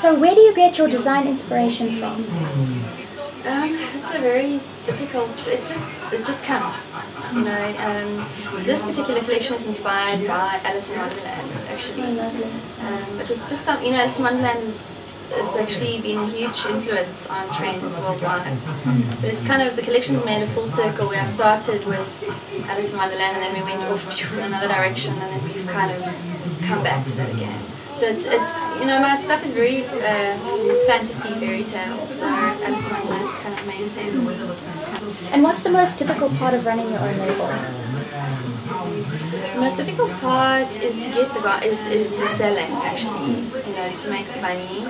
So where do you get your design inspiration from? It's a very difficult, it just comes, you know. This particular collection is inspired by Alice in Wonderland, actually. It was just some, you know, Alice in Wonderland has actually been a huge influence on trends worldwide. But it's kind of, the collection's made a full circle where I started with Alice in Wonderland and then we went off in another direction and then we've kind of come back to that again. So it's you know, my stuff is very fantasy fairy tale, so Alice in Wonderland just kind of made sense. And what's the most difficult part of running your own label? The most difficult part is to get is the selling, actually, you know, to make the money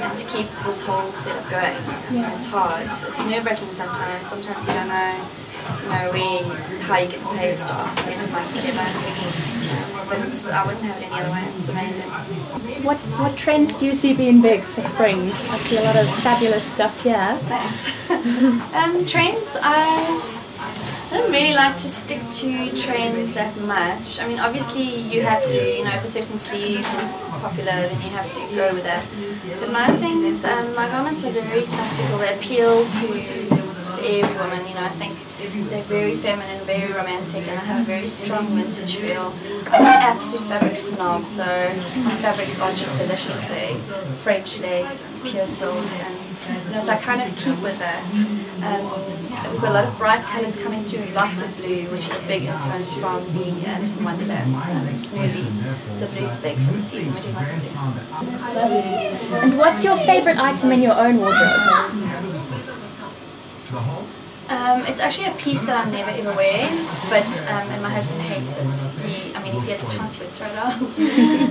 and to keep this whole setup going. Yeah. It's hard. It's nerve-wracking sometimes. Sometimes you don't know, how you get paid stuff at the end of the month, whatever. But I wouldn't have it any other way. It's amazing. What trends do you see being big for spring? I see a lot of fabulous stuff here. Thanks. Trends, I don't really like to stick to trends that much. I mean, obviously you have to, you know, if a certain sleeve is popular, then you have to go with that. But my things, my garments are very classical. They appeal to every woman, you know. I think they're very feminine, very romantic, and I have a very strong vintage feel. I'm an absolute fabric snob, so my fabrics are just delicious. They're French lace and pure silk, and you know, so I kind of keep with that. We've got a lot of bright colours coming through, lots of blue, which is a big influence from the Alice in Wonderland movie. So blue's big for the season. We're doing lots of blue. And what's your favourite item in your own wardrobe? It's actually a piece that I never ever wear, but and my husband hates it. I mean, if he had the chance, he would throw it on.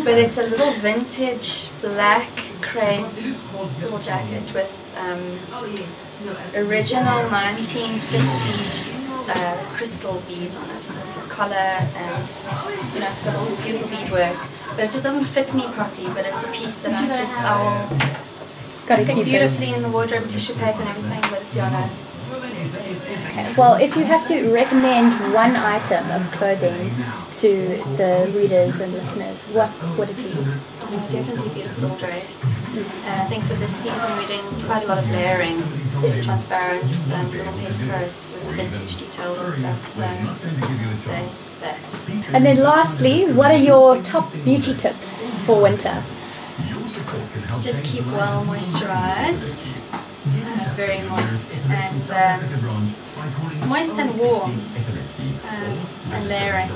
But it's a little vintage black crepe little jacket with original 1950s crystal beads on it. It's a little collar, and you know, it's got all this beautiful beadwork. But it just doesn't fit me properly. But it's a piece that I will get beautifully in the wardrobe, tissue paper and everything. But you know. Okay. Well, if you had to recommend one item of clothing to the readers and listeners, what would it be? Definitely a beautiful little dress. I think for this season we're doing quite a lot of layering, transparents and little petticoats with vintage details and stuff, so I'd say that. And then lastly, what are your top beauty tips for winter? Just keep well moisturized. Very moist and warm, and layering.